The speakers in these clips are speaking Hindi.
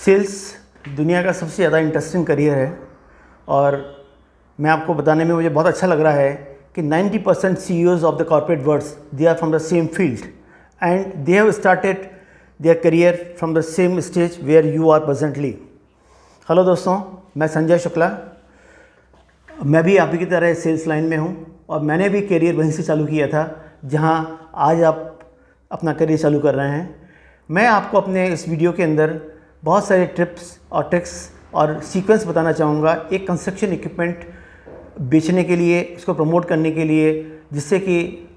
सेल्स दुनिया का सबसे ज़्यादा इंटरेस्टिंग करियर है और मैं आपको बताने में मुझे बहुत अच्छा लग रहा है कि 90% CEOs of the corporate worlds they are from the same field and they have started their career from the same stage where you are presently. हेलो दोस्तों, मैं संजय शुक्ला। मैं भी आप ही की तरह सेल्स लाइन में हूँ और मैंने भी करियर वहीं से चालू किया था जहाँ आज आप अपना करियर चालू कर रहे हैं। मैं आपको अपने इस वीडियो के अंदर बहुत सारे टिप्स और ट्रिक्स और सीक्वेंस बताना चाहूँगा एक कंस्ट्रक्शन इक्विपमेंट बेचने के लिए, उसको प्रमोट करने के लिए, जिससे कि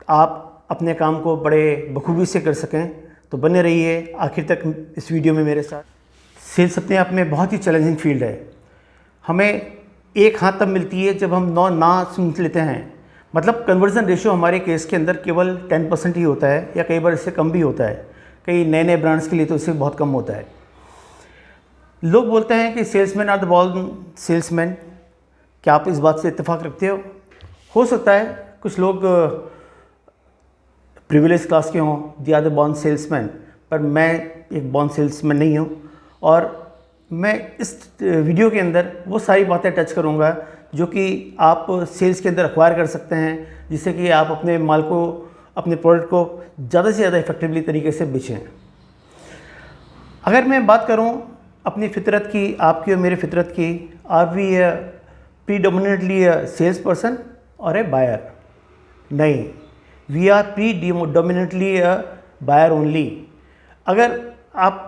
आप अपने काम को बड़े बखूबी से कर सकें। तो बने रहिए आखिर तक इस वीडियो में मेरे साथ। सेल्स अपने आप में बहुत ही चैलेंजिंग फील्ड है। हमें एक हाथ तब मिलती है जब हम 9 ना सुन लेते हैं। मतलब कन्वर्जन रेशियो हमारे केस के अंदर केवल 10% ही होता है या कई बार इससे कम भी होता है। कई नए नए ब्रांड्स के लिए तो इससे बहुत कम होता है। लोग बोलते हैं कि salesman are the born salesman. क्या आप इस बात से इत्तेफाक रखते हो सकता है कुछ लोग प्रिविलेज क्लास के हों, they are the born salesman, पर मैं एक बॉर्न सेल्समैन नहीं हूँ। और मैं इस वीडियो के अंदर वो सारी बातें टच करूँगा जो कि आप सेल्स के अंदर एक्वायर कर सकते हैं, जिससे कि आप अपने माल को, अपने प्रोडक्ट को ज़्यादा से ज़्यादा इफेक्टिवली तरीके से बेचें। अगर मैं बात करूं अपनी फितरत की, आपकी और मेरी फितरत की, are we predominantly a sales person और ए बायर? नहीं, we are predominantly a buyer only. अगर आप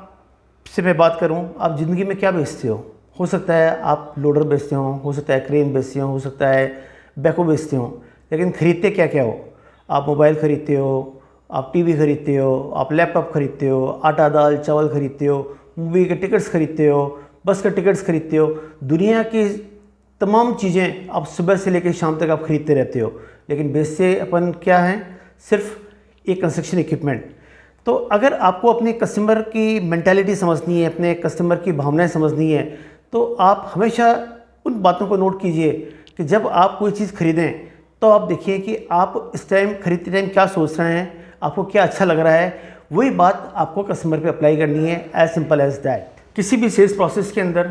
से मैं बात करूं, आप ज़िंदगी में क्या बेचते हो सकता है आप लोडर बेचते हो सकता है क्रेन बेचते हो सकता है बैको बेचते हो, लेकिन ख़रीदते क्या क्या हो? आप मोबाइल ख़रीदते हो, आप टीवी ख़रीदते हो, आप लैपटॉप ख़रीदते हो, आटा दाल चावल ख़रीदते हो, मूवी के टिकट्स ख़रीदते हो, बस के टिकट्स ख़रीदते हो। दुनिया की तमाम चीज़ें आप सुबह से लेकर शाम तक आप ख़रीदते रहते हो, लेकिन बेचते अपन क्या हैं? सिर्फ एक कंस्ट्रक्शन इक्विपमेंट। तो अगर आपको अपने कस्टमर की मेंटालिटी समझनी है, अपने कस्टमर की भावनाएं समझनी है, तो आप हमेशा उन बातों को नोट कीजिए कि जब आप कोई चीज़ खरीदें तो आप देखिए कि आप इस टाइम खरीदते टाइम क्या सोच रहे हैं, आपको क्या अच्छा लग रहा है। वही बात आपको कस्टमर पे अप्लाई करनी है, एज सिंपल एज दैट। किसी भी सेल्स प्रोसेस के अंदर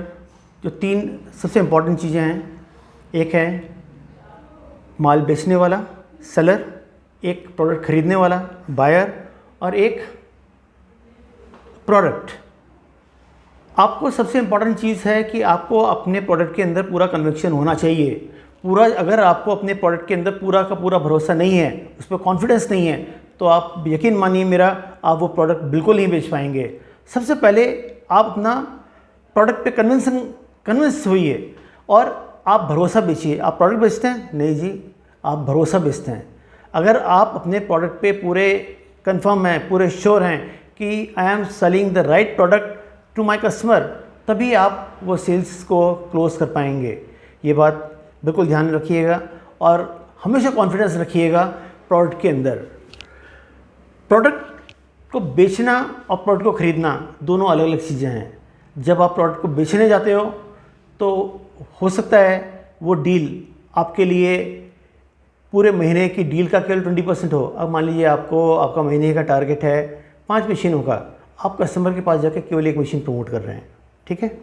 जो 3 सबसे इम्पॉर्टेंट चीज़ें हैं, एक है माल बेचने वाला सेलर, एक प्रोडक्ट खरीदने वाला बायर, और एक प्रोडक्ट। आपको सबसे इम्पॉर्टेंट चीज़ है कि आपको अपने प्रोडक्ट के अंदर पूरा कन्विक्शन होना चाहिए। पूरा, अगर आपको अपने प्रोडक्ट के अंदर पूरा का पूरा भरोसा नहीं है, उस पर कॉन्फिडेंस नहीं है, तो आप यकीन मानिए मेरा, आप वो प्रोडक्ट बिल्कुल नहीं बेच पाएंगे। सबसे पहले आप अपना प्रोडक्ट पे कन्विंस होइए और आप भरोसा बेचिए। आप प्रोडक्ट बेचते हैं? नहीं जी, आप भरोसा बेचते हैं। अगर आप अपने प्रोडक्ट पे पूरे कंफर्म हैं, पूरे श्योर हैं कि I am selling the right product to my customer, तभी आप वो सेल्स को क्लोज कर पाएंगे। ये बात बिल्कुल ध्यान रखिएगा और हमेशा कॉन्फिडेंस रखिएगा प्रोडक्ट के अंदर। प्रोडक्ट को बेचना और प्रोडक्ट को ख़रीदना दोनों अलग अलग चीज़ें हैं। जब आप प्रोडक्ट को बेचने जाते हो तो हो सकता है वो डील आपके लिए पूरे महीने की डील का केवल 20% हो। अब मान लीजिए आपका महीने का टारगेट है 5 मशीनों का, आप कस्टमर के पास जाकर केवल 1 मशीन प्रमोट कर रहे हैं, ठीक है।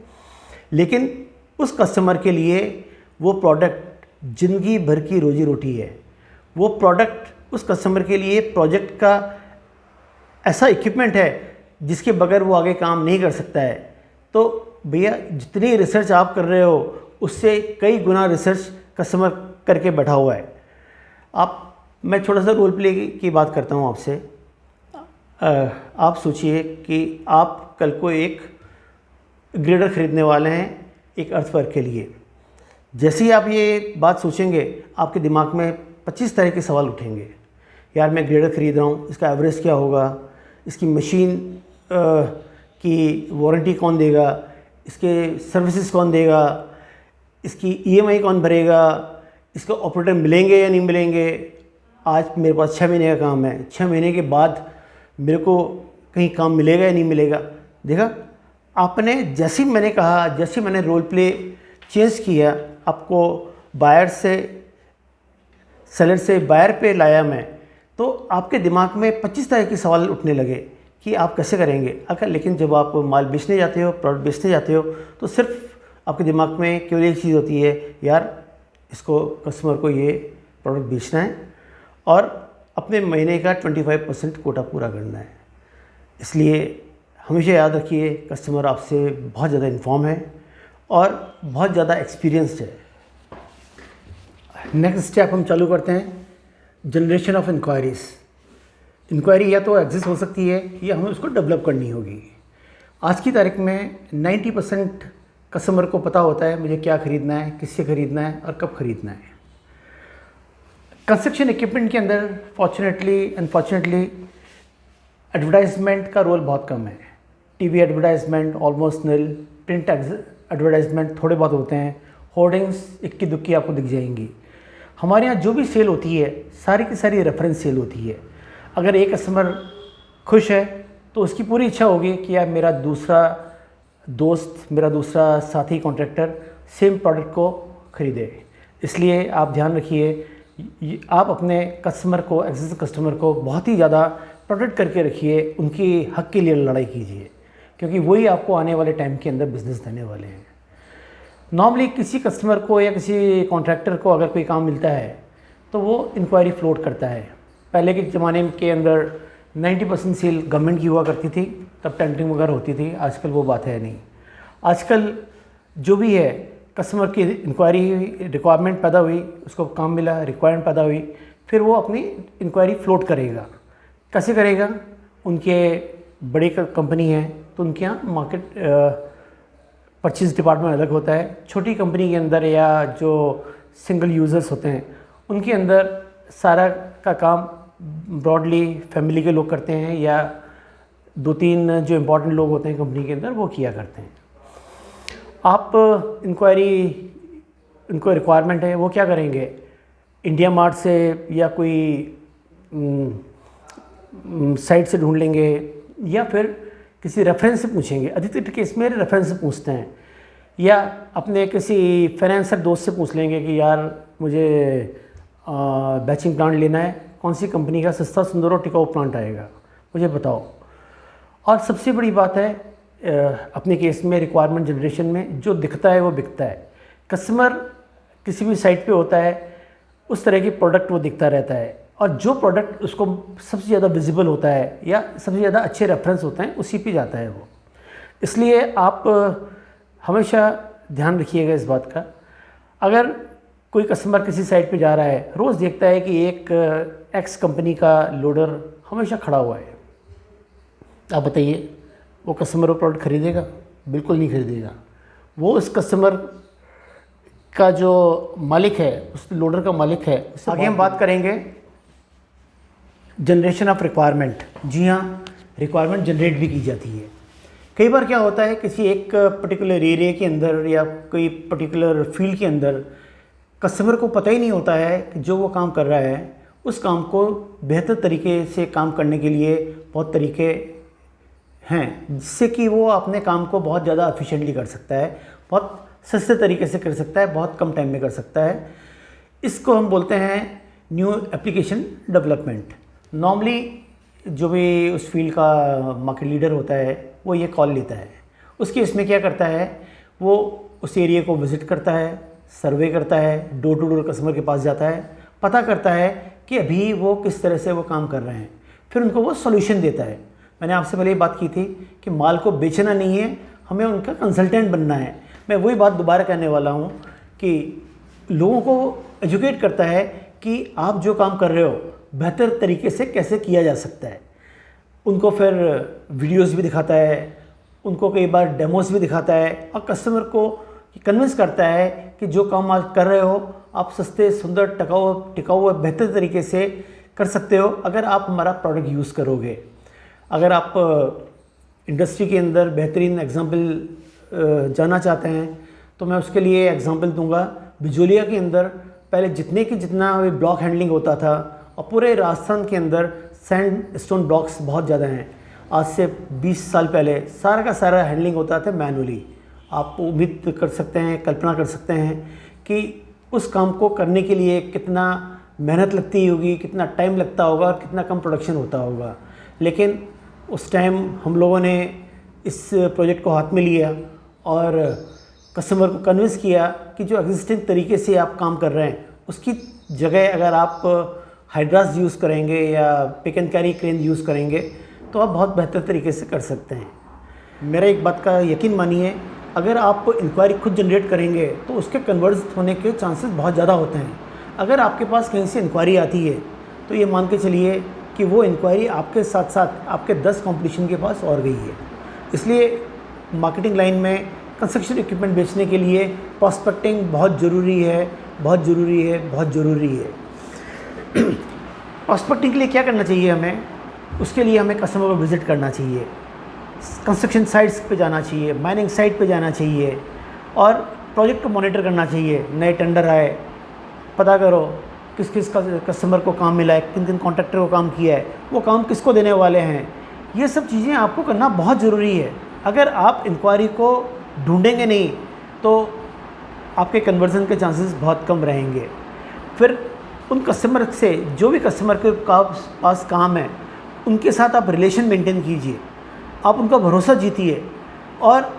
लेकिन उस कस्टमर के लिए वो प्रोडक्ट ज़िंदगी भर की रोजी रोटी है। वो प्रोडक्ट उस कस्टमर के लिए प्रोजेक्ट का ऐसा इक्विपमेंट है जिसके बगैर वो आगे काम नहीं कर सकता है। तो भैया, जितनी रिसर्च आप कर रहे हो उससे कई गुना रिसर्च कस्टमर करके बैठा हुआ है। मैं छोटा सा रोल प्ले की बात करता हूँ आपसे। आप सोचिए कि आप कल को एक ग्रेडर ख़रीदने वाले हैं एक अर्थवर्क के लिए। जैसे ही आप ये बात सोचेंगे, आपके दिमाग में 25 तरह के सवाल उठेंगे। यार, मैं ग्रेडर ख़रीद रहा हूँ, इसका एवरेज क्या होगा, इसकी मशीन की वारंटी कौन देगा, इसके सर्विसेज कौन देगा, इसकी EMI कौन भरेगा, इसका ऑपरेटर मिलेंगे या नहीं मिलेंगे। आज मेरे पास 6 महीने का काम है, 6 महीने के बाद मेरे को कहीं काम मिलेगा या नहीं मिलेगा। देखा आपने, जैसे ही मैंने कहा, जैसे मैंने रोल प्ले चेंज किया, आपको बायर से सेलर से बायर पे लाया मैं, तो आपके दिमाग में 25 तरह के सवाल उठने लगे कि आप कैसे करेंगे। अगर लेकिन जब आप माल बेचने जाते हो, प्रोडक्ट बेचने जाते हो, तो सिर्फ आपके दिमाग में केवल एक चीज़ होती है, यार इसको कस्टमर को ये प्रोडक्ट बेचना है और अपने महीने का 25% कोटा पूरा करना है। इसलिए हमेशा याद रखिए, कस्टमर आपसे बहुत ज़्यादा इन्फॉर्म है और बहुत ज़्यादा एक्सपीरियंस्ड है। नेक्स्ट स्टेप हम चालू करते हैं, जनरेशन ऑफ इंक्वायरीज़। इंक्वायरी या तो एग्जिस्ट हो सकती है या हमें उसको डेवलप करनी होगी। आज की तारीख में 90% कस्टमर को पता होता है मुझे क्या ख़रीदना है, किससे ख़रीदना है और कब ख़रीदना है। कंस्ट्रक्शन इक्विपमेंट के अंदर फॉर्चुनेटली अनफॉर्चुनेटली एडवर्टाइजमेंट का रोल बहुत कम है। टीवी एडवर्टाइजमेंट ऑलमोस्ट निल, प्रिंट एडवर्टाइजमेंट थोड़े बहुत होते हैं, होर्डिंग्स इक्की दुक्की आपको दिख जाएंगी। हमारे यहाँ जो भी सेल होती है सारी की सारी रेफरेंस सेल होती है। अगर एक कस्टमर खुश है तो उसकी पूरी इच्छा होगी कि यार मेरा दूसरा दोस्त, मेरा दूसरा साथी कॉन्ट्रैक्टर सेम प्रोडक्ट को ख़रीदे। इसलिए आप ध्यान रखिए, आप अपने कस्टमर को, एक्जिस्टिंग कस्टमर को बहुत ही ज़्यादा प्रोटेक्ट करके रखिए, उनकी हक के लिए लड़ाई कीजिए, क्योंकि वही आपको आने वाले टाइम के अंदर बिज़नेस देने वाले हैं। नॉर्मली किसी कस्टमर को या किसी कॉन्ट्रैक्टर को अगर कोई काम मिलता है तो वो इंक्वायरी फ्लोट करता है। पहले के ज़माने के अंदर 90% सेल गवर्नमेंट की हुआ करती थी, तब टेंडरिंग वगैरह होती थी। आजकल वो बात है नहीं। आजकल जो भी है, कस्टमर की इंक्वायरी हुई, रिक्वायरमेंट पैदा हुई, उसको काम मिला, रिक्वायरमेंट पैदा हुई, फिर वो अपनी इंक्वायरी फ्लोट करेगा। कैसे करेगा? उनके बड़ी कंपनी है तो उनके यहाँ मार्केट परचेज डिपार्टमेंट अलग होता है। छोटी कंपनी के अंदर या जो सिंगल यूज़र्स होते हैं उनके अंदर सारा का काम ब्रॉडली फैमिली के लोग करते हैं या 2-3 जो इम्पोर्टेंट लोग होते हैं कंपनी के अंदर वो किया करते हैं। आप इंक्वायरी, इनको रिक्वायरमेंट है, वो क्या करेंगे? इंडिया मार्ट से या कोई साइट से ढूंढ लेंगे या फिर किसी रेफरेंस से पूछेंगे। अधिकतर केस में रेफरेंस से पूछते हैं, या अपने किसी फाइनेंसर दोस्त से पूछ लेंगे कि यार मुझे बैचिंग प्लांट लेना है, कौन सी कंपनी का सस्ता सुंदर और टिकाऊ प्लांट आएगा, मुझे बताओ। और सबसे बड़ी बात है अपने केस में रिक्वायरमेंट जनरेशन में जो दिखता है वो बिकता है। कस्टमर किसी भी साइट पे होता है उस तरह की प्रोडक्ट वो दिखता रहता है, और जो प्रोडक्ट उसको सबसे ज़्यादा विजिबल होता है या सबसे ज़्यादा अच्छे रेफरेंस होते हैं उसी पे जाता है वो। इसलिए आप हमेशा ध्यान रखिएगा इस बात का। अगर कोई कस्टमर किसी साइट पे जा रहा है, रोज़ देखता है कि एक एक्स कंपनी का लोडर हमेशा खड़ा हुआ है, आप बताइए वो कस्टमर वो प्रोडक्ट खरीदेगा? बिल्कुल नहीं खरीदेगा। वो उस कस्टमर का जो मालिक है, उस लोडर का मालिक है, उससे आगे हम बात करेंगे जनरेशन ऑफ रिक्वायरमेंट। जी हाँ, रिक्वायरमेंट जनरेट भी की जाती है। कई बार क्या होता है, किसी एक पर्टिकुलर एरिया के अंदर या कोई पर्टिकुलर फील्ड के अंदर कस्टमर को पता ही नहीं होता है कि जो वो काम कर रहा है उस काम को बेहतर तरीके से काम करने के लिए बहुत तरीके हैं, जिससे कि वो अपने काम को बहुत ज़्यादा एफिशिएंटली कर सकता है, बहुत सस्ते तरीके से कर सकता है, बहुत कम टाइम में कर सकता है। इसको हम बोलते हैं न्यू एप्लीकेशन डेवलपमेंट। नॉर्मली जो भी उस फील्ड का मार्केट लीडर होता है वो ये कॉल लेता है। उसके इसमें क्या करता है, वो उस एरिया को विज़िट करता है, सर्वे करता है, डोर टू डोर कस्टमर के पास जाता है, पता करता है कि अभी वो किस तरह से वो काम कर रहे हैं, फिर उनको वो सॉल्यूशन देता है। मैंने आपसे पहले ये बात की थी कि माल को बेचना नहीं है, हमें उनका कंसल्टेंट बनना है। मैं वही बात दोबारा कहने वाला हूँ कि लोगों को एजुकेट करता है कि आप जो काम कर रहे हो बेहतर तरीके से कैसे किया जा सकता है। उनको फिर वीडियोस भी दिखाता है, उनको कई बार डेमोस भी दिखाता है, और कस्टमर को कन्विंस करता है कि जो काम आप कर रहे हो आप सस्ते, सुंदर, टिकाऊ बेहतर तरीके से कर सकते हो अगर आप हमारा प्रोडक्ट यूज़ करोगे। अगर आप इंडस्ट्री के अंदर बेहतरीन एग्जांपल जाना चाहते हैं तो मैं उसके लिए एग्जांपल दूंगा। बिजोलिया के अंदर पहले जितना ब्लॉक हैंडलिंग होता था, और पूरे राजस्थान के अंदर सैंड स्टोन ब्लॉक्स बहुत ज़्यादा हैं। आज से 20 साल पहले सारा का सारा हैंडलिंग होता था मैनुअली। आप उम्मीद कर सकते हैं, कल्पना कर सकते हैं कि उस काम को करने के लिए कितना मेहनत लगती होगी, कितना टाइम लगता होगा और कितना कम प्रोडक्शन होता होगा। लेकिन उस टाइम हम लोगों ने इस प्रोजेक्ट को हाथ में लिया और कस्टमर को कन्विंस किया कि जो एग्जिस्टिंग तरीके से आप काम कर रहे हैं उसकी जगह अगर आप हाइड्रास यूज़ करेंगे या pick and carry crane use करेंगे तो आप बहुत बेहतर तरीके से कर सकते हैं। मेरा एक बात का यकीन मानिए, अगर आप इंक्वायरी खुद जनरेट करेंगे तो उसके कन्वर्ट होने के चांसेस बहुत ज़्यादा होते हैं। अगर आपके पास कहीं से इंक्वायरी आती है तो ये मान के चलिए कि वो इंक्वायरी आपके साथ साथ आपके 10 कॉम्पिटिशन के पास और गई है। इसलिए मार्केटिंग लाइन में कंस्ट्रक्शन इक्विपमेंट बेचने के लिए प्रॉस्पेक्टिंग बहुत ज़रूरी है, बहुत ज़रूरी है, बहुत ज़रूरी है। प्रॉस्पेक्टिंग के लिए क्या करना चाहिए हमें? उसके लिए हमें कस्टमर को विज़िट करना चाहिए, कंस्ट्रक्शन साइट्स पे जाना चाहिए, माइनिंग साइट पे जाना चाहिए और प्रोजेक्ट को मॉनिटर करना चाहिए। नए टेंडर आए, पता करो किस किस कस्टमर को काम मिला है, किन किन कॉन्ट्रैक्टर को काम किया है, वो काम किसको देने वाले हैं। ये सब चीज़ें आपको करना बहुत ज़रूरी है। अगर आप इंक्वायरी को ढूंढेंगे नहीं तो आपके कन्वर्जन के चांसेस बहुत कम रहेंगे। फिर उन कस्टमर से, जो भी कस्टमर के पास काम है, उनके साथ आप रिलेशन मेंटेन कीजिए, आप उनका भरोसा जीतिए और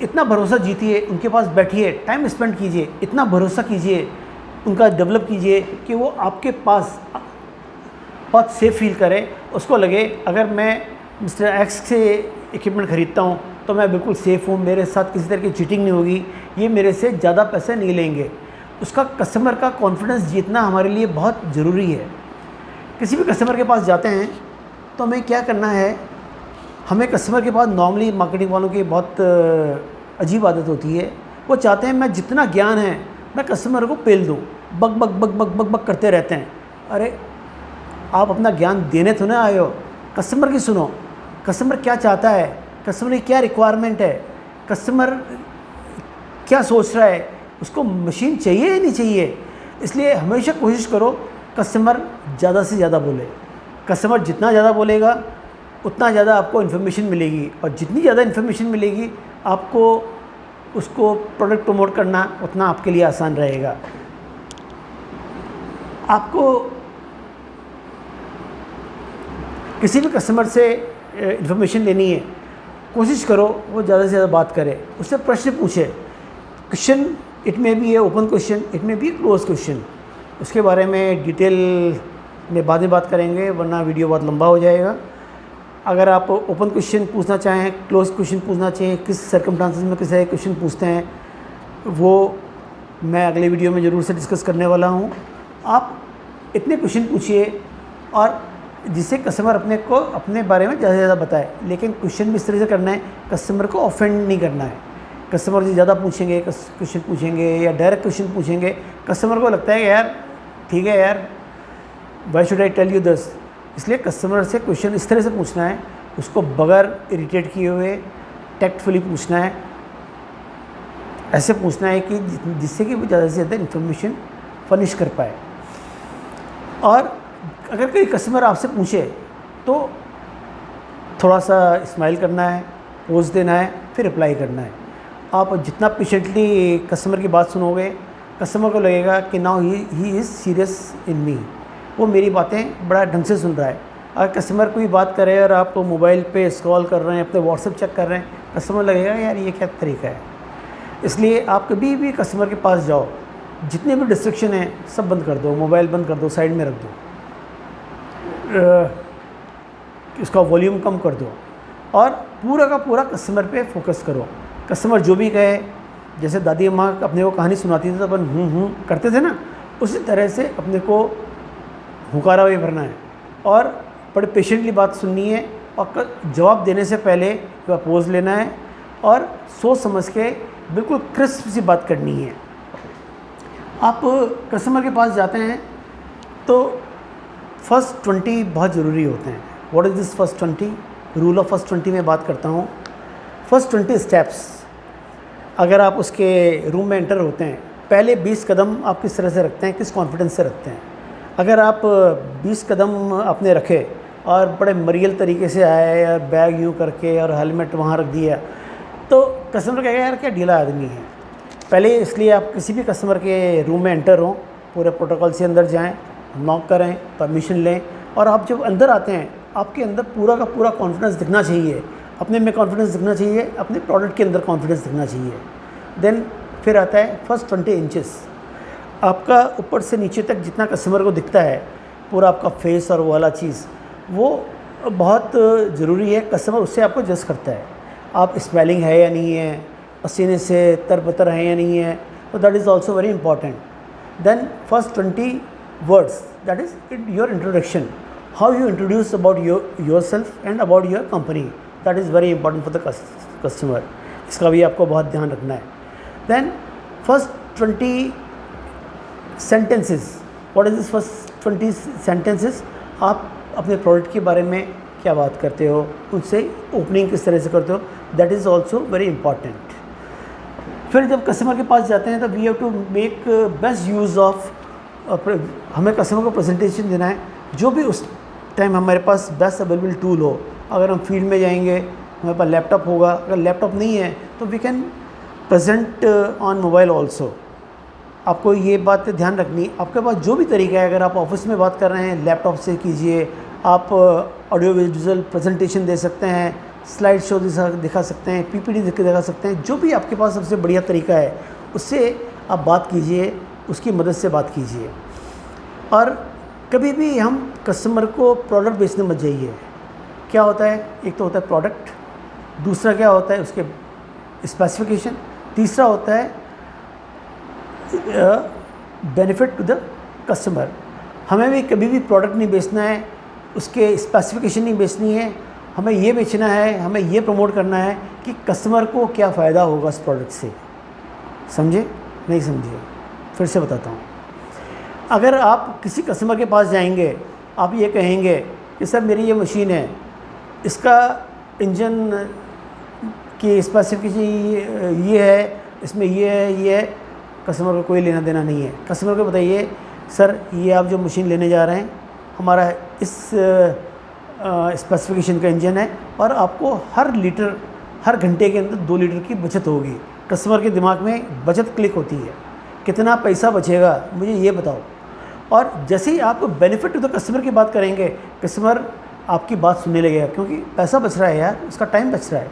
इतना भरोसा जीतिए, उनके पास बैठिए, टाइम स्पेंड कीजिए, इतना भरोसा कीजिए, उनका डेवलप कीजिए कि वो आपके पास बहुत सेफ फील करे। उसको लगे अगर मैं मिस्टर एक्स से इक्विपमेंट ख़रीदता हूँ तो मैं बिल्कुल सेफ़ हूँ, मेरे साथ किसी तरह की चीटिंग नहीं होगी, ये मेरे से ज़्यादा पैसे नहीं लेंगे। उसका कस्टमर का कॉन्फिडेंस जीतना हमारे लिए बहुत ज़रूरी है। किसी भी कस्टमर के पास जाते हैं तो हमें क्या करना है, हमें कस्टमर के पास नॉर्मली मार्केटिंग वालों की बहुत अजीब आदत होती है। वो चाहते हैं मैं जितना ज्ञान है मैं कस्टमर को पेल दूँ, बक बक बक बक बक बक करते रहते हैं। अरे आप अपना ज्ञान देने तो ना आए हो, कस्टमर की सुनो। कस्टमर क्या चाहता है, कस्टमर की क्या रिक्वायरमेंट है, कस्टमर क्या सोच रहा है, उसको मशीन चाहिए या नहीं चाहिए। इसलिए हमेशा कोशिश करो कस्टमर ज़्यादा से ज़्यादा बोले। कस्टमर जितना ज़्यादा बोलेगा उतना ज़्यादा आपको इन्फॉर्मेशन मिलेगी और जितनी ज़्यादा इन्फॉर्मेशन मिलेगी आपको उसको प्रोडक्ट प्रमोट करना उतना आपके लिए आसान रहेगा। आपको किसी भी कस्टमर से इन्फॉर्मेशन लेनी है, कोशिश करो वो ज़्यादा से ज़्यादा बात करे, उससे प्रश्न पूछे। क्वेश्चन इट में भी है ओपन क्वेश्चन, इट में भी क्लोज क्वेश्चन। उसके बारे में डिटेल में बाद में बात करेंगे वरना वीडियो बहुत लंबा हो जाएगा। अगर आप ओपन क्वेश्चन पूछना चाहें, क्लोज क्वेश्चन पूछना चाहें, किस सर्कमस्टांसेस में किस तरह क्वेश्चन पूछते हैं, वो मैं अगले वीडियो में ज़रूर से डिस्कस करने वाला हूँ। आप इतने क्वेश्चन पूछिए और जिससे कस्टमर अपने को अपने बारे में ज़्यादा से ज़्यादा बताए, लेकिन क्वेश्चन भी इस तरह से करना है कस्टमर को ऑफेंड नहीं करना है। कस्टमर से ज़्यादा पूछेंगे, क्वेश्चन पूछेंगे या डायरेक्ट क्वेश्चन पूछेंगे, कस्टमर को लगता है कि यार ठीक है यार, why should I tell you this. इसलिए कस्टमर से क्वेश्चन इस तरह से पूछना है, उसको बगैर इरिटेट किए हुए टैक्टफुली पूछना है। ऐसे पूछना है कि जिससे कि वो ज़्यादा से ज़्यादा इन्फॉर्मेशन फर्निश कर पाए। और अगर कोई कस्टमर आपसे पूछे तो थोड़ा सा स्माइल करना है, पोज देना है, फिर रिप्लाई करना है। आप जितना पेशेंटली कस्टमर की बात सुनोगे, कस्टमर को लगेगा कि now he is serious in me, वो मेरी बातें बड़ा ढंग से सुन रहा है। अगर कस्टमर कोई बात करे और आप तो मोबाइल पे स्क्रॉल कर रहे हैं, अपने व्हाट्सएप चेक कर रहे हैं, कस्टमर लगेगा यार ये क्या तरीका है। इसलिए आप कभी भी कस्टमर के पास जाओ, जितने भी डिस्ट्रक्शन हैं सब बंद कर दो, मोबाइल बंद कर दो, साइड में रख दो, इसका वॉल्यूम कम कर दो और पूरा का पूरा कस्टमर पे फोकस करो। कस्टमर जो भी कहे, जैसे दादी अम्मा अपने को कहानी सुनाती थी तो अपन करते थे ना, उसी तरह से अपने को हुकारा भी भरना है और बड़े पेशेंटली बात सुननी है और जवाब देने से पहले पोज लेना है और सोच समझ के बिल्कुल क्रिस्प सी बात करनी है। आप कस्टमर के पास जाते हैं तो फर्स्ट 20 बहुत ज़रूरी होते हैं। What is this first 20? Rule of first 20 में बात करता हूँ। फर्स्ट 20 स्टेप्स, अगर आप उसके रूम में एंटर होते हैं, पहले 20 कदम आप किस तरह से रखते हैं, किस कॉन्फिडेंस से रखते हैं। अगर आप 20 कदम आपने रखे और बड़े मरियल तरीके से आए और बैग यूँ करके और हेलमेट वहाँ रख दिया तो कस्टमर कहेगा यार क्या ढीला आदमी है। पहले इसलिए आप किसी भी कस्टमर के रूम में एंटर हों, पूरे प्रोटोकॉल से अंदर जाएं, नॉक करें, परमिशन लें और आप जब अंदर आते हैं आपके अंदर पूरा का पूरा कॉन्फिडेंस दिखना चाहिए, अपने में कॉन्फिडेंस दिखना चाहिए, अपने प्रोडक्ट के अंदर कॉन्फिडेंस दिखना चाहिए। देन फिर आता है फर्स्ट 20 इंचेस। आपका ऊपर से नीचे तक जितना कस्टमर को दिखता है, पूरा आपका फेस और वो वाला चीज़, वो बहुत ज़रूरी है। कस्टमर उससे आपको जज करता है, आप स्मेलिंग है या नहीं है, पसीने से तरबतर है या नहीं है, तो that is also very important. Then first 20 words, that is your introduction, how you introduce about yourself and about your company, that is very important for the customer। इसका भी आपको बहुत ध्यान रखना है। then first 20 sentences, what is this first 20 sentences? आप अपने प्रोडक्ट के बारे में क्या बात करते हो, उनसे ओपनिंग किस तरह से करते हो, that is also very important। फिर जब कस्टमर के पास जाते हैं तो we have to make best use of, हमें कस्टमर को प्रेजेंटेशन देना है जो भी उस टाइम हमारे पास बेस्ट अवेलेबल टूल हो। अगर हम फील्ड में जाएंगे, हमारे पास लैपटॉप होगा, अगर लैपटॉप नहीं है तो we can present on mobile also. आपको ये बात ध्यान रखनी, आपके पास जो भी तरीका है, अगर आप ऑफिस में बात कर रहे हैं लैपटॉप से कीजिए, आप ऑडियो विजुअल प्रेजेंटेशन दे सकते हैं, स्लाइड शो दिखा सकते हैं, पीपीटी दिखा सकते हैं, जो भी आपके पास सबसे बढ़िया तरीका है उससे आप बात कीजिए, उसकी मदद से बात कीजिए। और कभी भी हम कस्टमर को प्रोडक्ट बेचने मत जाइए। क्या होता है, एक तो होता है प्रोडक्ट, दूसरा क्या होता है उसके स्पेसिफिकेशन, तीसरा होता है बेनिफिट टू द कस्टमर। हमें भी कभी भी प्रोडक्ट नहीं बेचना है, उसके स्पेसिफिकेशन नहीं बेचनी है, हमें ये बेचना है, हमें ये प्रमोट करना है कि कस्टमर को क्या फ़ायदा होगा उस प्रोडक्ट से। समझे? नहीं समझे? फिर से बताता हूँ। अगर आप किसी कस्टमर के पास जाएंगे, आप ये कहेंगे कि सर मेरी ये मशीन है, इसका इंजन की स्पेसिफिकेशन ये है, इसमें ये है, ये है, कस्टमर को कोई लेना देना नहीं है। कस्टमर को बताइए सर ये आप जो मशीन लेने जा रहे हैं, हमारा इस स्पेसिफिकेशन का इंजन है और आपको हर घंटे के अंदर 2 लीटर की बचत होगी। कस्टमर के दिमाग में बचत क्लिक होती है, कितना पैसा बचेगा मुझे ये बताओ। और जैसे ही आप बेनिफिट टू द कस्टमर की बात करेंगे, कस्टमर आपकी बात सुनने लगेगा, क्योंकि पैसा बच रहा है यार, उसका टाइम बच रहा है।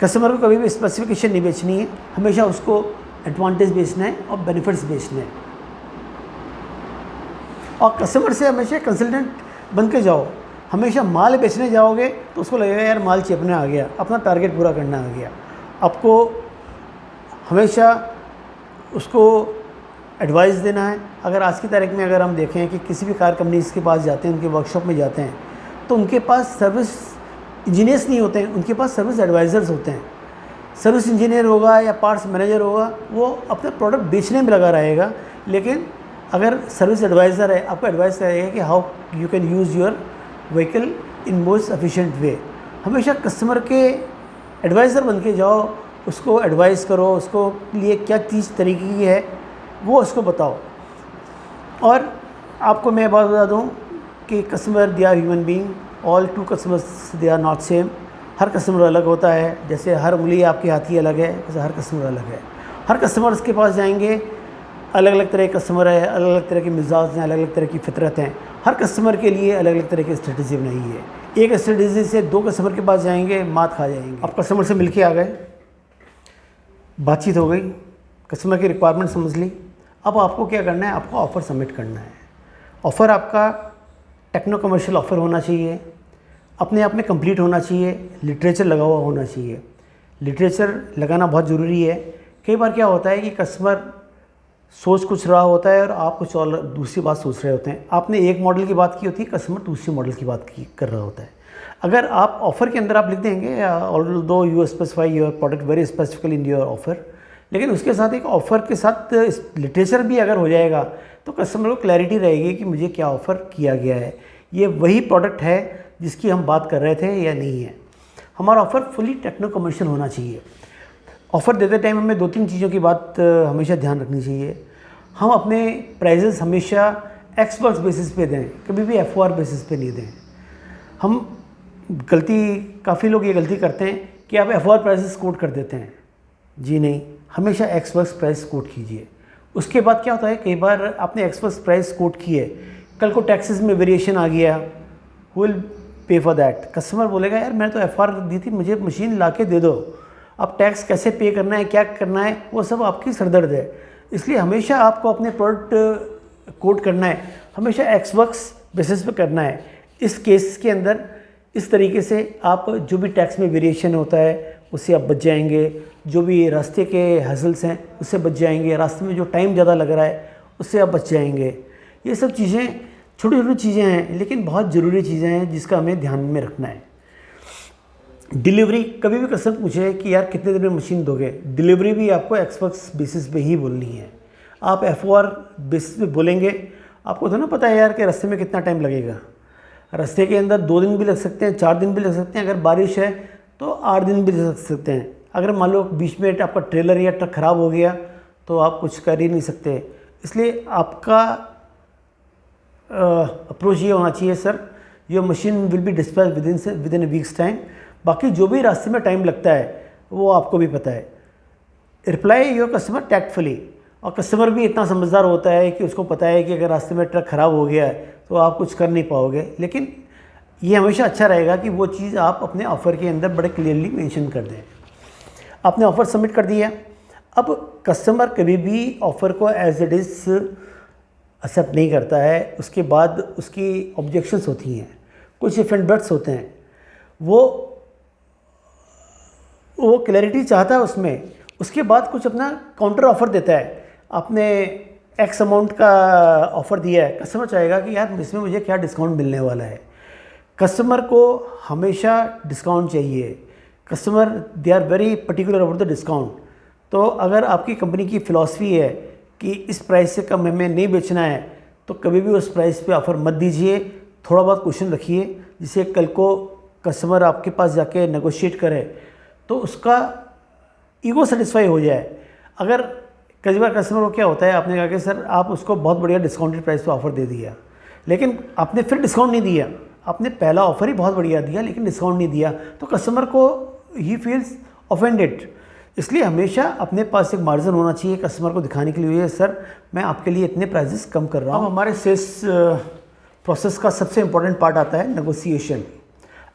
कस्टमर को कभी भी स्पेसिफिकेशन नहीं बेचनी है, हमेशा उसको एडवांटेज बेचना है और बेनिफिट्स बेचने हैं। और कस्टमर से हमेशा कंसल्टेंट बन के जाओ। हमेशा माल बेचने जाओगे तो उसको लगेगा यार माल चेपने आ गया, अपना टारगेट पूरा करना आ गया। आपको हमेशा उसको एडवाइस देना है। अगर आज की तारीख में अगर हम देखें कि किसी भी कार कंपनीज़ के पास जाते हैं, उनके वर्कशॉप में जाते हैं, तो उनके पास सर्विस इंजीनियर्स नहीं होते हैं, उनके पास सर्विस एडवाइज़र्स होते हैं। सर्विस इंजीनियर होगा या पार्ट्स मैनेजर होगा, वो अपना प्रोडक्ट बेचने में लगा रहेगा, लेकिन अगर सर्विस एडवाइज़र है, आपको एडवाइस करेगा कि how you can use your vehicle in most efficient way. हमेशा कस्टमर के एडवाइज़र बन के जाओ, उसको एडवाइस करो, उसको लिए क्या चीज़ तरीके की है वो उसको बताओ। और आपको मैं बात बता दूँ कि customer they are human being, all to customers they are not same. हर कस्टमर अलग होता है, जैसे हर उंगली आपके हाथी अलग है, वैसे हर कस्टमर अलग है। हर कस्टमर्स के पास जाएंगे, अलग अलग तरह के कस्टमर है, अलग अलग तरह के मिजाज हैं, अलग अलग तरह की फितरत हैं। हर कस्टमर के लिए अलग अलग तरह की स्ट्रेटजी बनाई है। एक स्ट्रेटजी से 2 कस्टमर के पास जाएंगे, मात खा जाएंगे। आप कस्टमर से मिल के आ गए, बातचीत हो गई, कस्टमर की रिक्वायरमेंट समझ ली। अब आपको क्या करना है, आपको ऑफ़र सबमिट करना है। ऑफ़र आपका टेक्नो कमर्शियल ऑफ़र होना चाहिए, अपने आप में कंप्लीट होना चाहिए, लिटरेचर लगा हुआ होना चाहिए। लिटरेचर लगाना बहुत ज़रूरी है। कई बार क्या होता है कि कस्टमर सोच कुछ रहा होता है और आप कुछ और दूसरी बात सोच रहे होते हैं। आपने एक मॉडल की बात की होती है, कस्टमर दूसरी मॉडल की बात कर रहा होता है। अगर आप ऑफ़र के अंदर आप लिख देंगे although you specify your product very specifically in your offer, लेकिन उसके साथ एक ऑफ़र के साथ लिटरेचर भी अगर हो जाएगा तो कस्टमर को क्लैरिटी रहेगी कि मुझे क्या ऑफ़र किया गया है, ये वही प्रोडक्ट है जिसकी हम बात कर रहे थे या नहीं है। हमारा ऑफ़र फुली टेक्नो कमर्शियल होना चाहिए। ऑफ़र देते टाइम हमें 2-3 चीज़ों की बात हमेशा ध्यान रखनी चाहिए। हम अपने प्राइजेस हमेशा एक्सपर्ट्स बेसिस पे दें, कभी भी FOR बेसिस पे नहीं दें। हम काफ़ी लोग ये गलती करते हैं कि आप FOR प्राइसेस कोट कर देते हैं। जी नहीं, हमेशा एक्सपर्ट्स प्राइस कोट कीजिए। उसके बाद क्या होता है, कई बार आपने एक्सपर्ट्स प्राइस कोट किए, कल को टैक्सेस में वेरिएशन आ गया, will pay for that. Customer बोलेगा यार मैंने तो FR दी थी, मुझे मशीन ला के दे दो, अब टैक्स कैसे पे करना है, क्या करना है, वो सब आपकी सरदर्द है। इसलिए हमेशा आपको अपने प्रोडक्ट कोट करना है, हमेशा एक्सवर्क्स बेसिस पे करना है। इस केस के अंदर इस तरीके से आप जो भी टैक्स में वेरिएशन होता है उससे आप बच जाएंगे, जो भी रास्ते के हजल्स हैं उससे बच जाएंगे, रास्ते में जो टाइम ज़्यादा लग रहा है उससे आप बच जाएंगे। ये सब चीज़ें छोटी छोटी चीज़ें हैं लेकिन बहुत ज़रूरी चीज़ें हैं जिसका हमें ध्यान में रखना है। डिलीवरी, कभी भी कस्टमर पूछे कि यार कितने दिन में मशीन दोगे, डिलीवरी भी आपको एक्सवर्क्स बेसिस पे ही बोलनी है। आप FOR बेसिस पे बोलेंगे, आपको तो ना पता है यार कि रास्ते में कितना टाइम लगेगा। रास्ते के अंदर 2 दिन भी लग सकते हैं, 4 दिन भी लग सकते हैं, अगर बारिश है तो 8 दिन भी लग सकते हैं। अगर मान लो बीच में आपका ट्रेलर या ट्रक ख़राब हो गया तो आप कुछ कर ही नहीं सकते। इसलिए आपका अप्रोच ये होना चाहिए, sir your machine will be dispatch with in a weeks time. बाकी जो भी रास्ते में टाइम लगता है वो आपको भी पता है। रिप्लाई योर कस्टमर टैक्टफुली, और कस्टमर भी इतना समझदार होता है कि उसको पता है कि अगर रास्ते में ट्रक ख़राब हो गया है तो आप कुछ कर नहीं पाओगे। लेकिन ये हमेशा अच्छा रहेगा कि वो चीज़ आप अपने ऑफ़र के अंदर बड़े क्लियरली मेंशन कर दें। आपने ऑफ़र सबमिट कर दिया, अब कस्टमर कभी भी ऑफ़र को एज इट इज़ एक्सेप्ट नहीं करता है, उसके बाद उसकी ऑब्जेक्शंस होती हैं, कुछ इफ एंड बट्स होते हैं। वो क्लैरिटी चाहता है उसमें, उसके बाद कुछ अपना काउंटर ऑफ़र देता है। आपने एक्स अमाउंट का ऑफ़र दिया है, कस्टमर चाहेगा कि यार इसमें मुझे क्या डिस्काउंट मिलने वाला है। कस्टमर को हमेशा डिस्काउंट चाहिए, customer they are very particular about the discount. तो अगर आपकी कंपनी की फ़िलॉसफी है कि इस प्राइस से कम हमें नहीं बेचना है तो कभी भी उस प्राइस पे ऑफ़र मत दीजिए, थोड़ा बहुत क्वेश्चन रखिए जिससे कल को कस्टमर आपके पास जाके नेगोशिएट करे तो उसका ईगो सेटिस्फाई हो जाए। अगर कई बार कस्टमर को क्या होता है, आपने कहा कि सर आप उसको बहुत बढ़िया डिस्काउंटेड प्राइस पे ऑफ़र दे दिया, लेकिन आपने फिर डिस्काउंट नहीं दिया, आपने पहला ऑफ़र ही बहुत बढ़िया दिया लेकिन डिस्काउंट नहीं दिया, तो कस्टमर को ही फील्स ऑफेंडेड। इसलिए हमेशा अपने पास एक मार्जिन होना चाहिए कस्टमर को दिखाने के लिए, सर मैं आपके लिए इतने प्राइजेस कम कर रहा हूँ। हमारे सेल्स प्रोसेस का सबसे इम्पोर्टेंट पार्ट आता है नेगोशिएशन।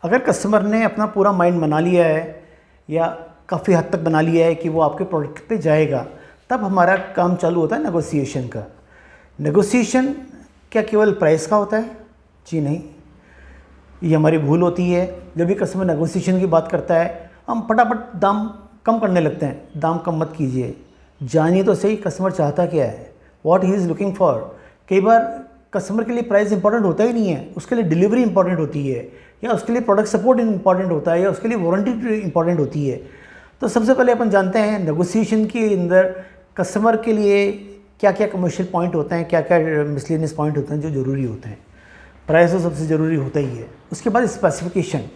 अगर कस्टमर ने अपना पूरा माइंड बना लिया है या काफ़ी हद तक बना लिया है कि वो आपके प्रोडक्ट पे जाएगा, तब हमारा काम चालू होता है नेगोशिएशन का। नेगोशिएशन क्या केवल प्राइस का होता है? जी नहीं, ये हमारी भूल होती है। जब भी कस्टमर नेगोशिएशन की बात करता है हम फटाफट दाम कम करने लगते हैं। दाम कम मत कीजिए, जानिए तो सही कस्टमर चाहता क्या है, what he is looking for. कई बार कस्टमर के लिए प्राइस इंपॉर्टेंट होता ही नहीं है, उसके लिए डिलीवरी इंपॉर्टेंट होती है, या उसके लिए प्रोडक्ट सपोर्ट इंपॉर्टेंट होता है, या उसके लिए वारंटी इंपॉर्टेंट होती है। तो सबसे पहले अपन जानते हैं नेगोशिएशन के अंदर कस्टमर के लिए क्या क्या कमर्शियल पॉइंट होते हैं, क्या क्या मिसलेनियस पॉइंट होते हैं जो ज़रूरी होते हैं। प्राइस तो सबसे ज़रूरी होता ही है। उसके बाद स्पेसिफिकेशन।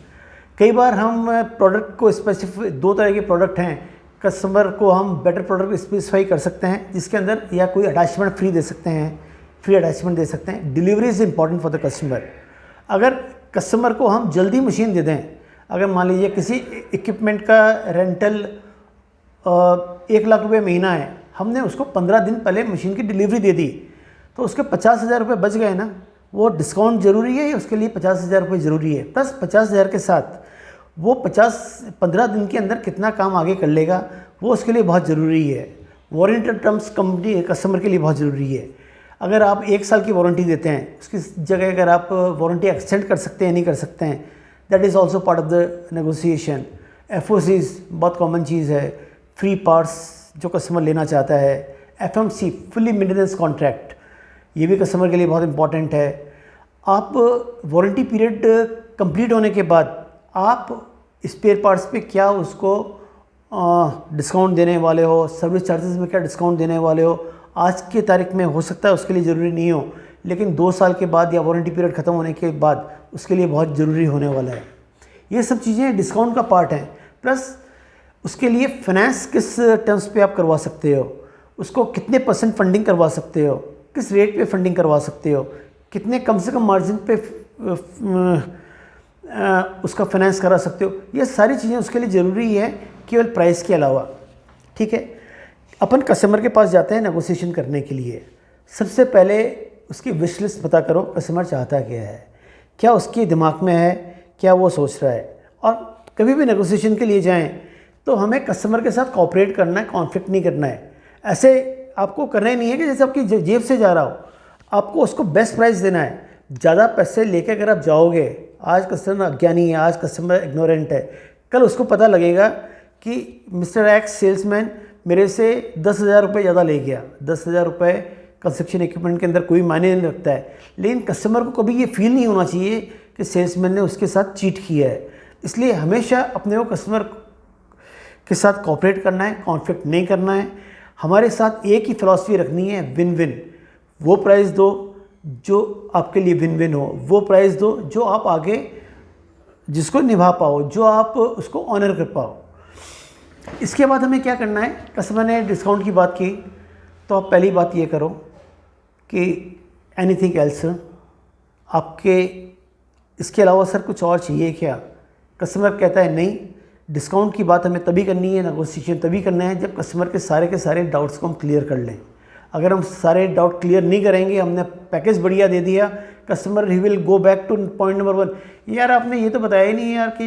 कई बार हम प्रोडक्ट को स्पेसिफिक, 2 तरह के प्रोडक्ट हैं, कस्टमर को हम बेटर प्रोडक्ट स्पेसिफाई कर सकते हैं जिसके अंदर या कोई अटैचमेंट फ्री दे सकते हैं, फ्री अटैचमेंट दे सकते हैं। Delivery is important for the customer. अगर कस्टमर को हम जल्दी मशीन दे दें, अगर मान लीजिए किसी इक्विपमेंट का रेंटल 1 लाख रुपये महीना है, हमने उसको 15 दिन पहले मशीन की डिलीवरी दे दी, तो उसके 50,000 रुपये बच गए ना। वो डिस्काउंट ज़रूरी है या उसके लिए 50,000 रुपये ज़रूरी है? प्लस 50,000 के साथ वो 15 दिन के अंदर कितना काम आगे कर लेगा वो उसके लिए बहुत ज़रूरी है। वारंटी टर्म्स कंपनी कस्टमर के लिए बहुत ज़रूरी है। अगर आप 1 साल की वारंटी देते हैं, उसकी जगह अगर आप वारंटी एक्सटेंड कर सकते हैं नहीं कर सकते हैं, that is also part of the negotiation. FOCs बहुत कॉमन चीज़ है, फ्री पार्ट्स जो कस्टमर लेना चाहता है। FMC फुली मेंटेनेंस कॉन्ट्रैक्ट, ये भी कस्टमर के लिए बहुत इंपॉर्टेंट है। आप वारंटी पीरियड कंप्लीट होने के बाद आप स्पेयर पार्ट्स पे क्या उसको डिस्काउंट देने वाले हो, सर्विस चार्जेस में क्या डिस्काउंट देने वाले हो, आज की तारीख में हो सकता है उसके लिए ज़रूरी नहीं हो, लेकिन 2 साल के बाद या वारंटी पीरियड ख़त्म होने के बाद उसके लिए बहुत ज़रूरी होने वाला है। ये सब चीज़ें डिस्काउंट का पार्ट हैं। प्लस उसके लिए फाइनेंस किस टर्म्स पे आप करवा सकते हो, उसको कितने % फंडिंग करवा सकते हो, किस रेट पे फंडिंग करवा सकते हो, कितने कम से कम मार्जिन पे उसका फाइनेंस करा सकते हो। ये सारी चीज़ें उसके लिए ज़रूरी है केवल प्राइस के अलावा। ठीक है, अपन कस्टमर के पास जाते हैं नेगोशिएशन करने के लिए। सबसे पहले उसकी विश लिस्ट पता करो, कस्टमर चाहता क्या है, क्या उसके दिमाग में है क्या वो सोच रहा है। और कभी भी नेगोशिएशन के लिए जाएं तो हमें कस्टमर के साथ कोऑपरेट करना है, कॉन्फ्लिक्ट नहीं करना है। ऐसे आपको करना ही नहीं है कि जैसे आपकी जेब से जा रहा हो, आपको उसको बेस्ट प्राइस देना है। ज़्यादा पैसे लेके अगर आप जाओगे, आज कस्टमर अज्ञानी है, आज कस्टमर इग्नोरेंट है, कल उसको पता लगेगा कि मिस्टर एक्स सेल्समैन मेरे से 10,000 रुपये ज़्यादा ले गया। 10,000 रुपये कंस्ट्रक्शन इक्विपमेंट के अंदर कोई मायने नहीं रखता है, लेकिन कस्टमर को कभी ये फील नहीं होना चाहिए कि सेल्समैन ने उसके साथ चीट किया है। इसलिए हमेशा अपने को कस्टमर के साथ कोऑपरेट करना है, कॉन्फ्लिक्ट नहीं करना है। हमारे साथ एक ही फिलॉसफी रखनी है, विन विन। वो प्राइस दो जो आपके लिए विन विन हो, वो प्राइस दो जो आप आगे जिसको निभा पाओ, जो आप उसको ऑनर कर पाओ। इसके बाद हमें क्या करना है, कस्टमर ने डिस्काउंट की बात की तो आप पहली बात ये करो कि एनीथिंग एल्स, आपके इसके अलावा सर कुछ और चाहिए क्या। कस्टमर कहता है नहीं, डिस्काउंट की बात हमें तभी करनी है, नेगोशिएशन तभी करना है जब कस्टमर के सारे डाउट्स को हम क्लियर कर लें। अगर हम सारे डाउट क्लियर नहीं करेंगे, हमने पैकेज बढ़िया दे दिया, customer he will go back two point number 1, यार आपने ये तो बताया ही नहीं यार कि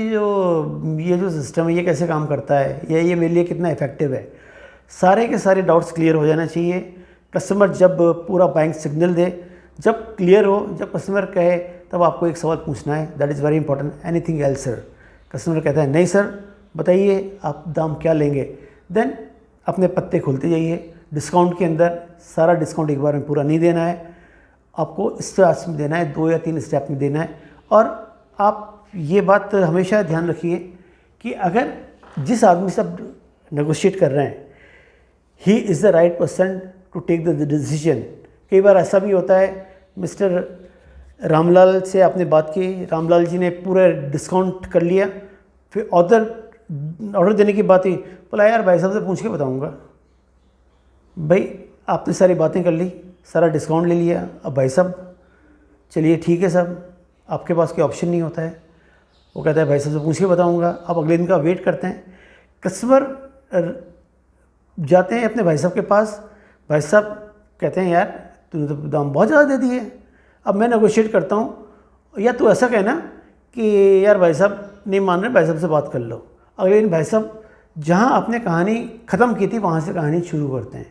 ये जो सिस्टम है ये कैसे काम करता है, या ये मेरे लिए कितना इफेक्टिव है। सारे के सारे डाउट्स क्लियर हो जाना चाहिए। कस्टमर जब पूरा बाइंग सिग्नल दे, जब क्लियर हो, जब कस्टमर कहे, तब आपको एक सवाल पूछना है, that is very important, anything else sir. Customer कहता है नहीं सर, बताइए आप दाम क्या लेंगे। देन अपने पत्ते खोलते जाइए। डिस्काउंट के अंदर सारा डिस्काउंट एक बार में पूरा नहीं देना है, आपको स्टेप्स में देना है, 2 या 3 स्टेप में देना है। और आप ये बात हमेशा ध्यान रखिए कि अगर जिस आदमी से आप नेगोशिएट कर रहे हैं, he is the right person to take the decision. कई बार ऐसा भी होता है, मिस्टर रामलाल से आपने बात की, रामलाल जी ने पूरा डिस्काउंट कर लिया, फिर ऑर्डर देने की बात हुई, बोला यार भाई साहब से पूछ के बताऊंगा। भाई आपने सारी बातें कर ली, सारा डिस्काउंट ले लिया, अब भाई साहब चलिए ठीक है साहब, आपके पास कोई ऑप्शन नहीं होता है। वो कहता है भाई साहब से पूछ के बताऊंगा। अब अगले दिन का वेट करते हैं, कस्टमर जाते हैं अपने भाई साहब के पास, भाई साहब कहते हैं यार तूने तो दाम बहुत ज़्यादा दे दिए। अब मैं नेगोशिएट करता हूँ, या तू ऐसा कहना कि यार भाई साहब नहीं मान रहे, भाई साहब से बात कर लो। अगले दिन भाई साहब जहाँ आपने कहानी ख़त्म की थी वहाँ से कहानी शुरू करते हैं,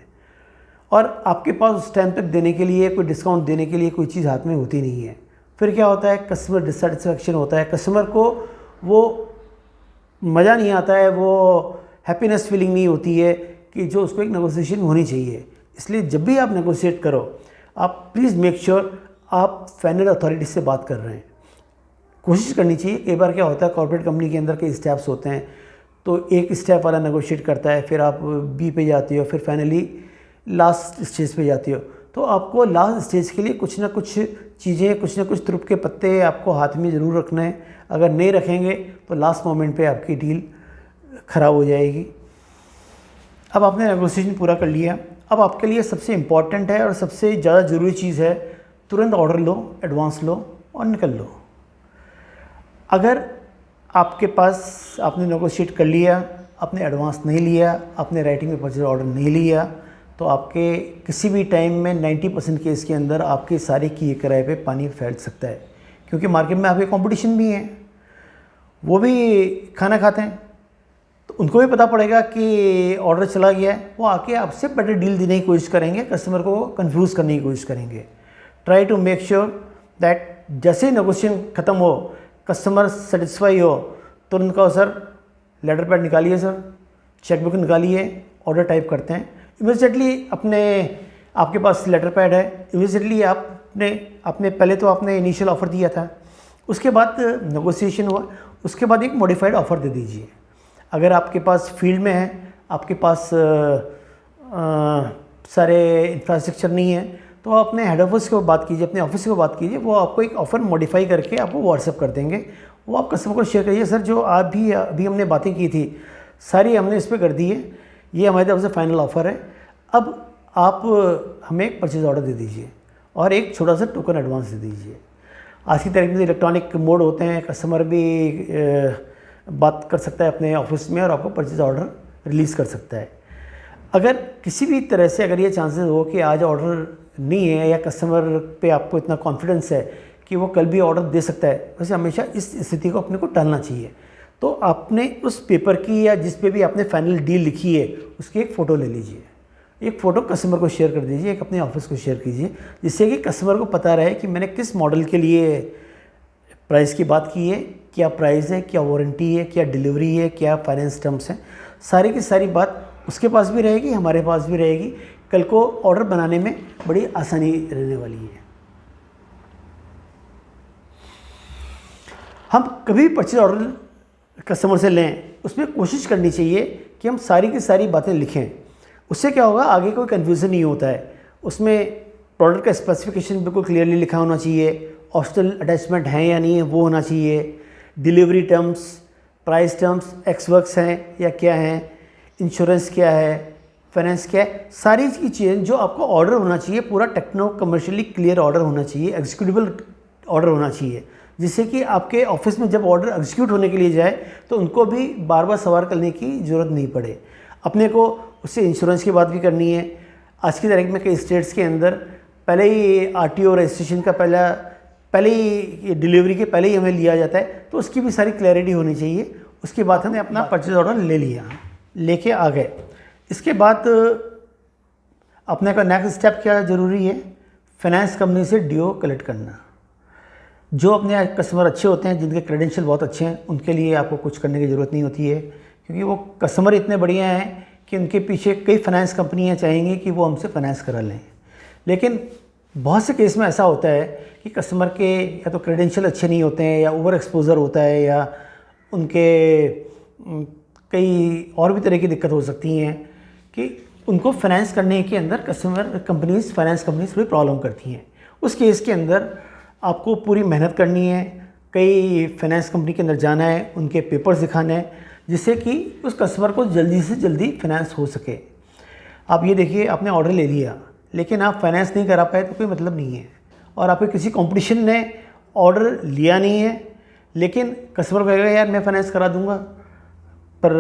और आपके पास उस टाइम तक देने के लिए, कोई डिस्काउंट देने के लिए कोई चीज़ हाथ में होती नहीं है। फिर क्या होता है, कस्टमर डिससेटिस्फैक्शन होता है, कस्टमर को वो मज़ा नहीं आता है, वो हैप्पीनेस फीलिंग नहीं होती है कि जो उसको एक नेगोशिएशन होनी चाहिए। इसलिए जब भी आप नेगोशिएट करो, आप प्लीज़ मेक श्योर आप फाइनल अथॉरिटी से बात कर रहे हैं। कोशिश करनी चाहिए। कई बार क्या होता है, कॉर्पोरेट कंपनी के अंदर कई स्टेप्स होते हैं, तो एक स्टेप वाला नेगोशिएट करता है, फिर आप बी पे जाती हो, फिर फाइनली लास्ट स्टेज पे जाती हो। तो आपको लास्ट स्टेज के लिए कुछ ना कुछ चीज़ें, कुछ ना कुछ तुरुप के पत्ते आपको हाथ में ज़रूर रखना है। अगर नहीं रखेंगे तो लास्ट मोमेंट पे आपकी डील ख़राब हो जाएगी। अब आपने नेगोशिएशन पूरा कर लिया, अब आपके लिए सबसे इम्पॉर्टेंट है और सबसे ज़्यादा ज़रूरी चीज़ है, तुरंत ऑर्डर लो, एडवांस लो और निकल लो। अगर आपके पास आपने नेगोशिएट कर लिया, आपने एडवांस नहीं लिया, आपने राइटिंग में परचेज ऑर्डर नहीं लिया, तो आपके किसी भी टाइम में 90% केस के अंदर आपके सारे किए किराए पे पानी फैल सकता है। क्योंकि मार्केट में आपके कंपटीशन भी हैं, वो भी खाना खाते हैं, तो उनको भी पता पड़ेगा कि ऑर्डर चला गया है, वो आके आपसे बेटर डील देने की कोशिश करेंगे, कस्टमर को कंफ्यूज करने की कोशिश करेंगे। Try to make sure that जैसे ही नेगोशिएशन ख़त्म हो, कस्टमर सेटिस्फाई हो, तुरंत कहो सर लेटर पैड निकालिए, सर चेकबुक निकालिए, ऑर्डर टाइप करते हैं। इमीडिएटली आपके पास लेटर पैड है, इमीडिएटली आपने पहले तो आपने इनिशियल ऑफ़र दिया था, उसके बाद नेगोशिएशन हुआ, उसके बाद एक मॉडिफाइड ऑफ़र दे दीजिए। अगर आपके पास फील्ड में है, आपके पास सारे इंफ्रास्ट्रक्चर नहीं है, तो आप अपने हेड ऑफिस को बात कीजिए, अपने ऑफिस को बात कीजिए, वो आपको एक ऑफ़र मॉडिफाई करके आपको व्हाट्सएप कर देंगे। वो आप कस्टमर को शेयर करिए, सर जो आप भी अभी हमने बातें की थी सारी हमने इस पर कर दी है, ये हमारी तरफ से फाइनल ऑफ़र है, अब आप हमें एक परचेज ऑर्डर दे दीजिए और एक छोटा सा टोकन एडवांस दे दीजिए। आज की तारीख में इलेक्ट्रॉनिक मोड होते हैं, कस्टमर भी बात कर सकता है अपने ऑफिस में और आपको परचेज ऑर्डर रिलीज़ कर सकता है। अगर किसी भी तरह से अगर ये चांसेस हो कि आज ऑर्डर नहीं है, या कस्टमर पे आपको इतना कॉन्फिडेंस है कि वो कल भी ऑर्डर दे सकता है, वैसे हमेशा इस स्थिति को अपने को टालना चाहिए। तो आपने उस पेपर की या जिस पे भी आपने फाइनल डील लिखी है उसकी एक फ़ोटो ले लीजिए, एक फ़ोटो कस्टमर को शेयर कर दीजिए, एक अपने ऑफिस को शेयर कीजिए, जिससे कि कस्टमर को पता रहे कि मैंने किस मॉडल के लिए प्राइस की बात की है, क्या प्राइस है, क्या वारंटी है, क्या डिलीवरी है, क्या फाइनेंस टर्म्स हैं, सारी की सारी बात उसके पास भी रहेगी, हमारे पास भी रहेगी। कल को ऑर्डर बनाने में बड़ी आसानी रहने वाली है। हम कभी भी परचेज ऑर्डर कस्टमर से लें, उसमें कोशिश करनी चाहिए कि हम सारी की सारी बातें लिखें। उससे क्या होगा, आगे कोई कन्फ्यूज़न नहीं होता है। उसमें प्रोडक्ट का स्पेसिफिकेशन बिल्कुल क्लियरली लिखा होना चाहिए, ऑप्शनल अटैचमेंट हैं या नहीं है वो होना चाहिए, delivery terms, price terms, x works हैं या क्या हैं, इंश्योरेंस क्या है, फाइनेंस क्या है, सारी की चीज़ें जो आपको ऑर्डर होना चाहिए पूरा टेक्नो कमर्शियली क्लियर ऑर्डर होना चाहिए, एग्जीक्यूटिबल ऑर्डर होना चाहिए, जिससे कि आपके ऑफिस में जब ऑर्डर एग्जीक्यूट होने के लिए जाए तो उनको भी बार बार सवाल करने की ज़रूरत नहीं पड़े। अपने को उससे इंश्योरेंस की बात भी करनी है। आज की तारीख में कई स्टेट्स के अंदर पहले ही आरटीओ रजिस्ट्रेशन का पहले ही डिलीवरी के पहले ही हमें लिया जाता है, तो उसकी भी सारी क्लैरिटी होनी चाहिए। उसके बाद हमने अपना परचेज ऑर्डर ले लिया, लेके आ गए। इसके बाद अपने का नेक्स्ट स्टेप क्या ज़रूरी है, फाइनेंस कंपनी से ड्यू कलेक्ट करना। जो अपने कस्टमर अच्छे होते हैं, जिनके क्रेडेंशियल बहुत अच्छे हैं, उनके लिए आपको कुछ करने की ज़रूरत नहीं होती है, क्योंकि वो कस्टमर इतने बढ़िया हैं कि उनके पीछे कई फाइनेंस कंपनियां चाहेंगी कि वो हमसे फाइनेंस करा लें। लेकिन बहुत से केस में ऐसा होता है कि कस्टमर के या तो क्रेडेंशियल अच्छे नहीं होते हैं, या ओवर एक्सपोजर होता है, या उनके कई और भी तरह की दिक्कत हो सकती हैं कि उनको फाइनेंस करने के अंदर फाइनेंस कंपनीज थोड़ी प्रॉब्लम करती हैं। उस केस के अंदर आपको पूरी मेहनत करनी है, कई फाइनेंस कंपनी के अंदर जाना है, उनके पेपर्स दिखाने हैं, जिससे कि उस कस्टमर को जल्दी से जल्दी फाइनेंस हो सके। आप ये देखिए, आपने ऑर्डर ले लिया लेकिन आप फाइनेंस नहीं करा पाए तो कोई मतलब नहीं है, और आपके किसी कंपटीशन ने ऑर्डर लिया नहीं है लेकिन कस्टमर कहेगा यार मैं फाइनेंस करा दूंगा, पर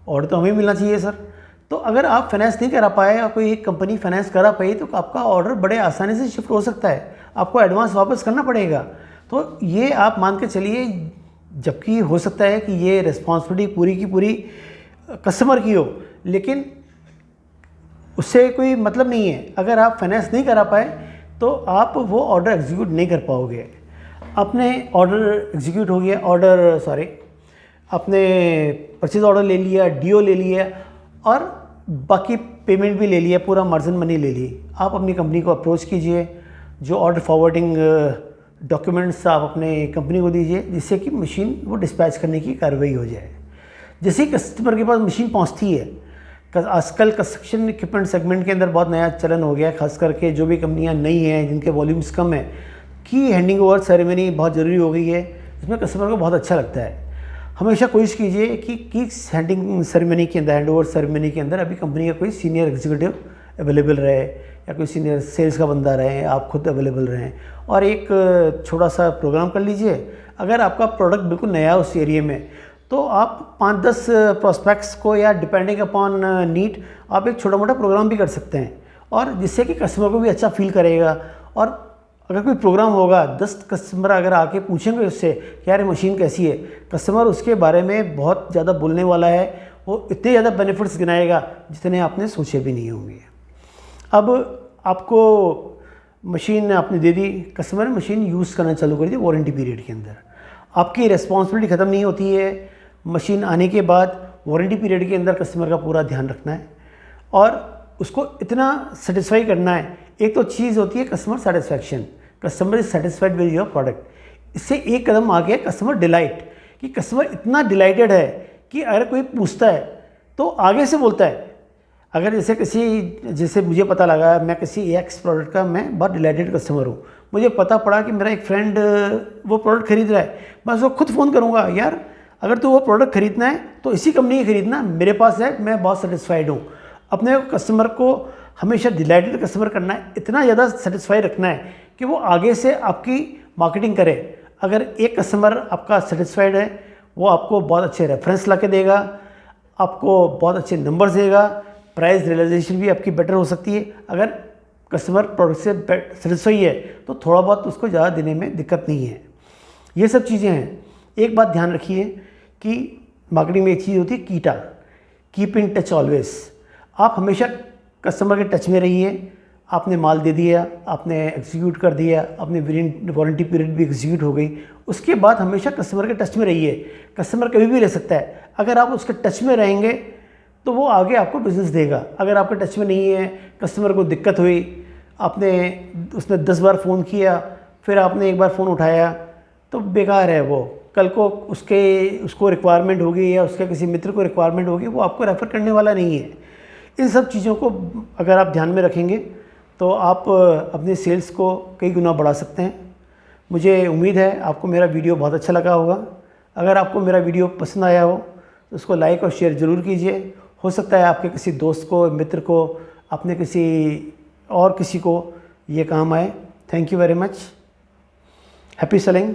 ऑर्डर तो हमें मिलना चाहिए सर। तो अगर आप फाइनेंस नहीं करा पाए और कोई एक कंपनी फाइनेंस करा पाई तो आपका ऑर्डर बड़े आसानी से शिफ्ट हो सकता है, आपको एडवांस वापस करना पड़ेगा। तो ये आप मान के चलिए, जबकि हो सकता है कि ये रिस्पॉन्सिबिलिटी पूरी की पूरी कस्टमर की हो, लेकिन उससे कोई मतलब नहीं है। अगर आप फाइनेंस नहीं करा पाए तो आप वो ऑर्डर एग्जीक्यूट नहीं कर पाओगे। अपने ऑर्डर एग्जीक्यूट हो गया, आपने परचेज ऑर्डर ले लिया, डीओ ले लिया और बाकी पेमेंट भी ले लिया, पूरा मार्जिन मनी ले ली। आप अपनी कंपनी को अप्रोच कीजिए, जो ऑर्डर फॉरवर्डिंग डॉक्यूमेंट्स आप अपने कंपनी को दीजिए, जिससे कि मशीन वो डिस्पैच करने की कार्रवाई हो जाए। जैसे ही कस्टमर के पास मशीन पहुंचती है, आजकल कंस्ट्रक्शन इक्विपमेंट सेगमेंट के अंदर बहुत नया चलन हो गया है, खास करके जो भी कंपनियां नई हैं जिनके वॉल्यूम्स कम है, की हैंडिंग ओवर सेरेमनी बहुत ज़रूरी हो गई है, जिसमें कस्टमर को बहुत अच्छा लगता है। हमेशा कोशिश कीजिए कि हैंडिंग सेरेमनी के अंदर, हैंड ओवर सेरेमनी के अंदर अभी कंपनी का कोई सीनियर एग्जीक्यूटिव अवेलेबल रहे, या कोई सीनियर सेल्स का बंदा रहे, आप खुद अवेलेबल रहें, और एक छोटा सा प्रोग्राम कर लीजिए। अगर आपका प्रोडक्ट बिल्कुल नया है उस एरिया में, तो आप 5-10 प्रोस्पेक्ट्स को, या डिपेंडिंग अपॉन नीड, आप एक छोटा मोटा प्रोग्राम भी कर सकते हैं, और जिससे कि कस्टमर को भी अच्छा फील करेगा। और अगर कोई प्रोग्राम होगा, 10 कस्टमर अगर आके पूछेंगे उससे कि यार ये मशीन कैसी है, कस्टमर उसके बारे में बहुत ज़्यादा बोलने वाला है, वो इतने ज़्यादा बेनिफिट्स गिनाएगा जितने आपने सोचे भी नहीं होंगे। अब आपको मशीन आपने दे दी, कस्टमर ने मशीन यूज़ करना चालू कर दी वारंटी पीरियड के अंदर। आपकी रिस्पॉन्सिबिलिटी ख़त्म नहीं होती है, मशीन आने के बाद वारंटी पीरियड के अंदर कस्टमर का पूरा ध्यान रखना है और उसको इतना सेटिस्फाई करना है। एक तो चीज़ होती है customer satisfaction, customer is satisfied with your product. इससे एक कदम आगे कस्टमर डिलाइट, कि कस्टमर इतना डिलाइटेड है कि अगर कोई पूछता है तो आगे से बोलता है। अगर जैसे मुझे पता लगा, मैं किसी एक्स प्रोडक्ट का मैं बहुत डिलाइटेड कस्टमर हूँ, मुझे पता पड़ा कि मेरा एक फ्रेंड वो प्रोडक्ट खरीद रहा है, मैं उसको खुद फ़ोन करूँगा, यार अगर तो वो प्रोडक्ट खरीदना है तो इसी कंपनी का खरीदना, मेरे पास है, मैं बहुत सेटिस्फाइड हूँ। अपने कस्टमर को हमेशा डिलाइटेड कस्टमर करना है, इतना ज़्यादा सेटिस्फाई रखना है कि वो आगे से आपकी मार्केटिंग करे। अगर एक कस्टमर आपका सेटिस्फाइड है, वो आपको बहुत अच्छे रेफरेंस ला के देगा, आपको बहुत अच्छे नंबर्स देगा, प्राइस रियलाइजेशन भी आपकी बेटर हो सकती है। अगर कस्टमर प्रोडक्ट से सेटिस्फाई है तो थोड़ा बहुत उसको ज़्यादा देने में दिक्कत नहीं है। ये सब चीज़ें हैं। एक बात ध्यान रखिए कि मार्केटिंग में एक चीज़ होती है कीटा, कीप इन टच ऑलवेज। आप हमेशा कस्टमर के टच में रहिए। आपने माल दे दिया, आपने एग्जीक्यूट कर दिया, अपनी वारंटी पीरियड भी एग्जीक्यूट हो गई, उसके बाद हमेशा कस्टमर के टच में रहिए। कस्टमर कभी भी ले सकता है। अगर आप उसके टच में रहेंगे तो वो आगे आपको बिज़नेस देगा। अगर आपके टच में नहीं है, कस्टमर को दिक्कत हुई, उसने 10 बार फ़ोन किया, फिर आपने एक बार फ़ोन उठाया, तो बेकार है वो। कल को उसको रिक्वायरमेंट होगी या उसके किसी मित्र को रिक्वायरमेंट होगी, वो आपको रेफ़र करने वाला नहीं है। इन सब चीज़ों को अगर आप ध्यान में रखेंगे तो आप अपने सेल्स को कई गुना बढ़ा सकते हैं। मुझे उम्मीद है आपको मेरा वीडियो बहुत अच्छा लगा होगा। अगर आपको मेरा वीडियो पसंद आया हो तो उसको लाइक और शेयर ज़रूर कीजिए। हो सकता है आपके किसी दोस्त को, मित्र को, अपने किसी को ये काम आए। Thank you very much. Happy selling.